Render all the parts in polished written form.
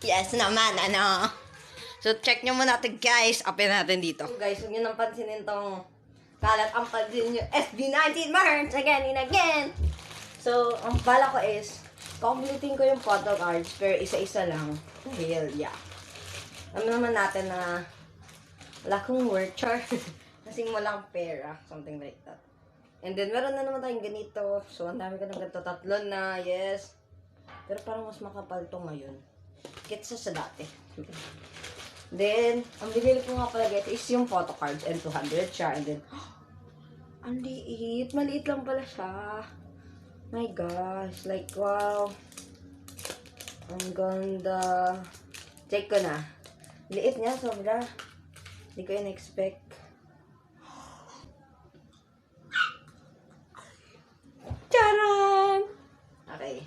Yes naman, ano. So, check nyo muna ito, guys. Open natin dito. So, guys, huwag nyo nang pansinin tong kalat ang pansin nyo. sb19 merch again and again. So, ang bala ko is, completing ko yung photocards, pero isa-isa lang. Hell, yeah. Alam naman natin na wala kong work char. Kasing walang pera. Something like that. And then, meron na naman tayong ganito. So, ang dami ko ng ganito. 3 na, yes. Pero parang mas makapal to ngayon. Kitsa sa dati. Then, ang binili ko nga pala guys is yung photocards and 200 siya. And then, ang liit. Maliit lang pala siya. My gosh. Like, wow. Ang ganda. Check ko na. Liit niya, sobra. Hindi ko in-expect. Charan! Okay,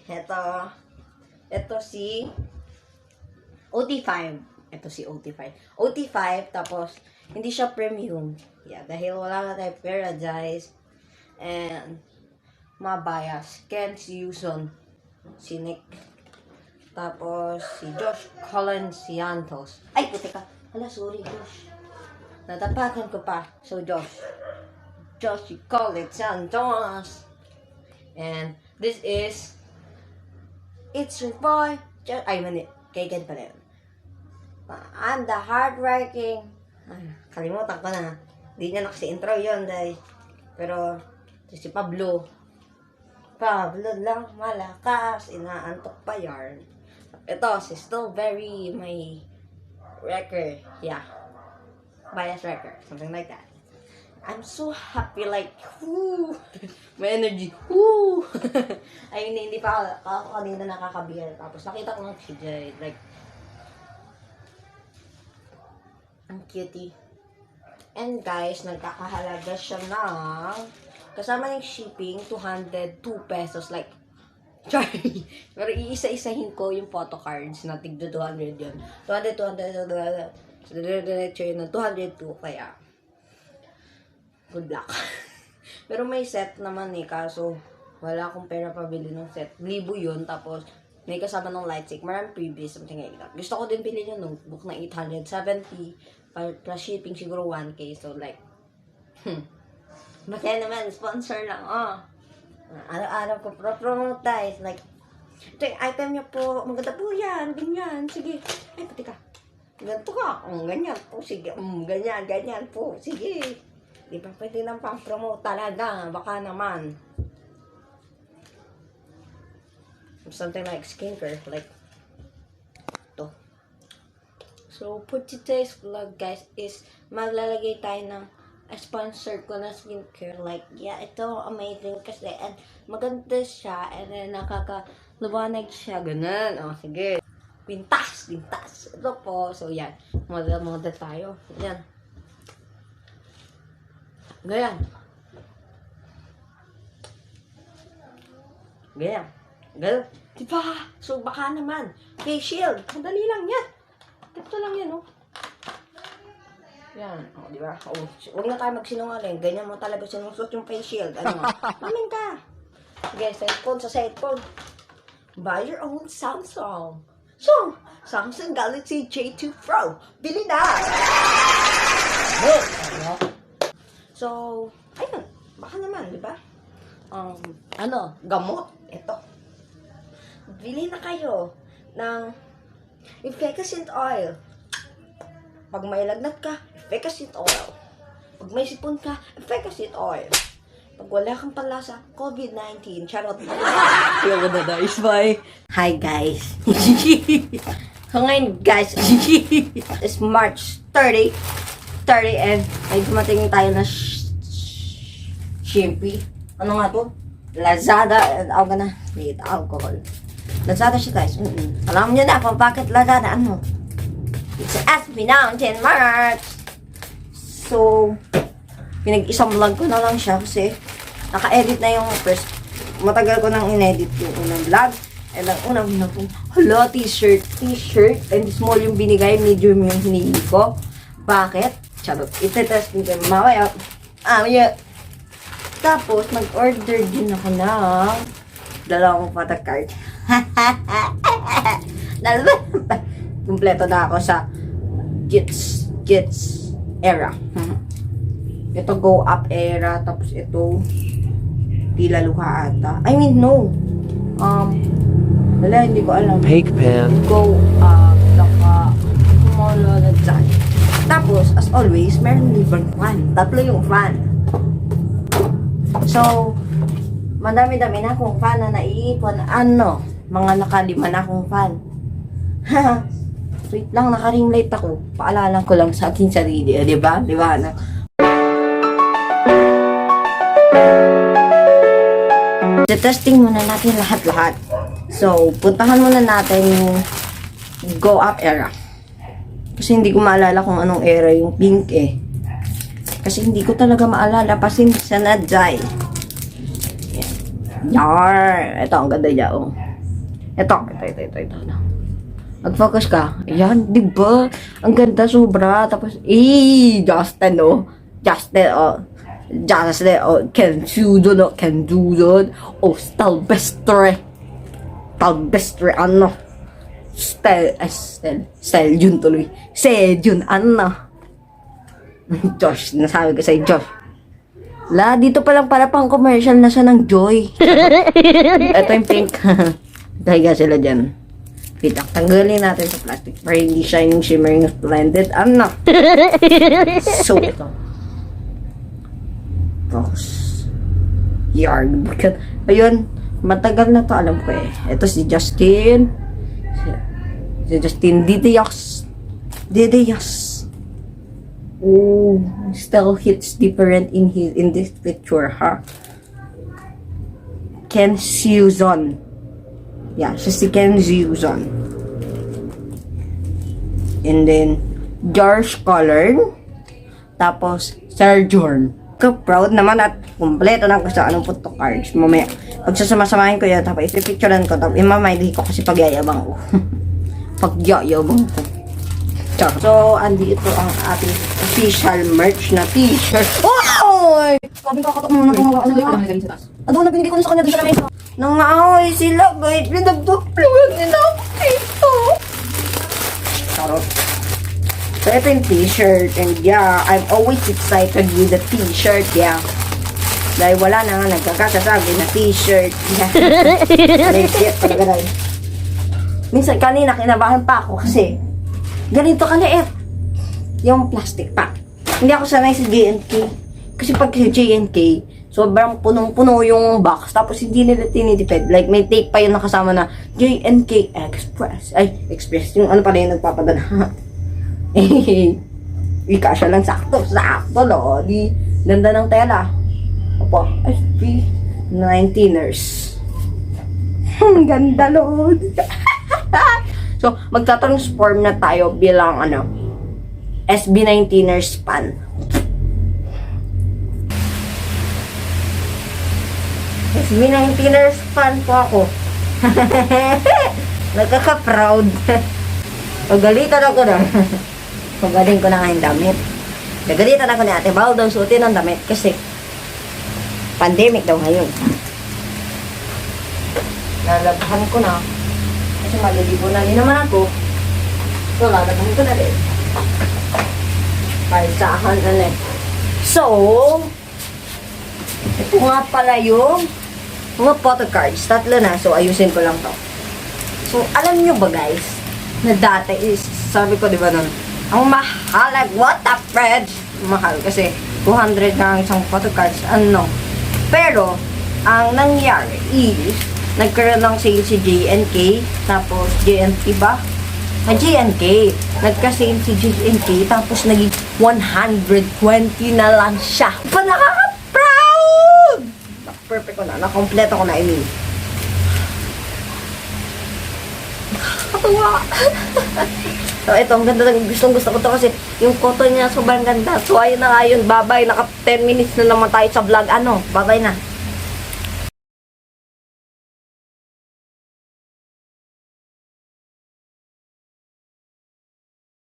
ito si OT5. Ito si OT5. OT5, tapos, hindi siya premium. Yeah, dahil wala na tayo pera, guys. And, mabias. Ken si Yuson. Si Nick. Tapos, si Josh Colin Santos. Ay, puti ka. Hala, sorry, Josh. Natapakan ko pa. So, Josh. Josh Colin Santos. And, this is It's your boy. Ay, mali. Kay Gad pala yun. I'm the hardworking. Ay, kalimutan ko na. Hindi niya na kasi intro yun, dahil. Pero, si Pablo. Pablo lang malakas. Inaantok pa yarn. Ito, si Strawberry. May record. Yeah. Bias record. Something like that. I'm so happy, like, whoo! May energy, whoo! Ay, hindi pa ako kanina nakakabihar. Tapos, nakita ko ng TJ, like, ang cutie. And guys, nagkakahalaga siya ng, kasama ng shipping, 202 pesos, like, sorry. Pero iisa-isahin ko yung photocards na tigdo 200 yun. 200, so, diretso yun ng 202, kaya, good luck. Pero may set naman eh, kaso wala akong pera pabili ng set. 1,000 yun, tapos may kasama ng light stick. Maraming previous, something like that. Gusto ko din bilhin yung notebook na 870, plus shipping siguro 1K. So like, masaya naman, sponsor lang, oh. Araw-araw ko promote guys. Like, ito yung item niyo po, maganda po yan, ganyan, sige. Ay, pati ka. Ganito ka, ganyan po, sige. Ganyan po, sige. Di ba pwede nang pang-promote talaga? Baka naman. Something like skincare. Like, to. So, for today's vlog, guys, is maglalagay tayo ng sponsor ko na skincare. Like, yeah, ito amazing kasi. And maganda siya. And then, nakakaluwanag siya. Ganun. O, sige. Pintas. Ito po. So, yan. Model tayo. Yan. Ganyan. Diba? So, baka naman. Face shield. Madali lang yan. Ito lang yan, oh. Yan. O, diba? O, huwag na tayo magsinungaling. Ganyan mo talaga sinusot yung face shield. Ano? Mamin ka. Sige, cellphone sa cellphone. Buy your own Samsung. So, Samsung Galaxy J2 Pro. Bili na! So, ayun. Baka naman, di ba? Gamot. Ito. Bili na kayo ng efficacent oil. Pag may lagnat ka, efficacent oil. Pag may sipon ka, efficacent oil. Pag wala kang panlasa, COVID-19. Charot. Hi, guys. So, ngayon, guys, it's March 30 and ay dumating tayo na Shopee. Ano nga to? Lazada and I'm gonna need alcohol. Lazada siya, guys. Alam niyo na kung bakit Lazada. Ano? It's sb19 merch. So, pinag-isang vlog ko na lang siya kasi naka-edit na yung first. Matagal ko nang in-edit yung unang vlog. And ang unang vlog ko, hala, t-shirt. And small yung binigay, medium yung hinili ko. Bakit? Charot. Itetest ko kayo mamaya. Yeah. Tapos, mag-order din ako ng 2 photocard. kumpleto na ako sa Gits era. Ito go up era, tapos ito tila luha ata. I mean, no. Wala, hindi ko alam. Fake pen. Go up, saka kumolo na dyan. Tapos, as always, meron libreng fan. 3 yung fan. So, madami-dami na akong fan na naiipon. Ano? Mga nakalima na akong fan. Wait lang, naka-ring light ako. Paalala ko lang sa aking sarili. Diba? Diba? Testing muna natin lahat-lahat. So, puntahan muna natin yung go up era. Kasi hindi ko maalala kung anong era yung pink eh. Kasi hindi ko talaga maalala. Pasensya na, Jai. Yar! Ito, ang ganda niya, oh. Ito. Mag-focus ka. Ayan, diba? Ang ganda, sobra. Tapos, Justin, oh. Justin, oh. Can do that. Oh, Stalbestre, ano? Style yun tuloy. Yun, ano? Josh, nasabi ko sa'yo, Josh. Dito pa lang para pang commercial na siya ng Joy. Ito yung pink. Dahiga sila dyan. Wait, tanggalin natin sa plastic para hindi shining, shimmering, splendid. Ano? So, ito. Focus. Yard. Ayun, matagal na to, alam ko eh. Ito si Justin. Si Justin Didias. Oh, still hits different in this picture, huh? Ken Suzon. Yeah, siya si Ken Suzon. And then George Color. Tapos Serjorn. Proud naman at kumpleto na ko sa anong photocards. Mamaya, pagsasama-samahin ko yan, tapos ipipicturean ko, tapos imamay ko kasi pagyayabang ko. Pagyayabang ko. So, andito ang ating official merch na t-shirt. Wow! Sabi ko, katok muna kung ano na binigay ko na sa kanya din sa lamesa. Nangaaway sila, guys. Pinagduglugan nila ako dito. Charot. So, ito yung t-shirt. And yeah, I'm always excited with the t-shirt. Yeah. Dahil wala na nga nagkakasasabi na t-shirt. Yeah. Legit talaga dahil. Minsan kanina kinabahan pa ako kasi ganito kaliit yung plastic pack. Hindi ako sanay sa JNK. Kasi pag sa JNK, sobrang punong-puno yung box. Tapos hindi nila tinitipid. Like may tape pa yung nakasama na JNK Express. Ay, Express. Yung ano pala yung nagpapadala. Ikasya lang sakto, Lodi. Ganda ng tela. Opo, sb19ers. Ganda, Lord. So, magta-transform na tayo bilang sb19ers pan. sb19ers pan po ako. Nagkaka-proud. Pagalitan ako na. Pagaling ko na nga yung damit. Nagalitan ako ni Ate Bal daw suotin ang damit kasi pandemic daw ngayon. Nalabhan ko na. Kasi maliligo na din naman ako. So, lalabhan ko na din. Paisahan na eh. So, ito nga pala yung mga photocards. 3 na. So, ayusin ko lang to. So, alam nyo ba guys, na dati is, sabi ko diba nun, ang mahal, like, what the fridge? Mahal kasi 200 na ang isang photocards. Pero, ang nangyari is, nagkaroon ng sale si JNK, tapos JNK ba? JNK. Nagka-sale si JNK, tapos naging 120 na lang siya. Pa nakaka-proud! Perfect ko na. Nakompleto ko na, I mean. Nakakatawa. So, ito, ang ganda. Gustong-gusto ko to kasi yung cotton niya sobrang ganda. So, ayun na nga yun. Bye-bye. Naka 10 minutes na naman tayo sa vlog. Bye-bye na.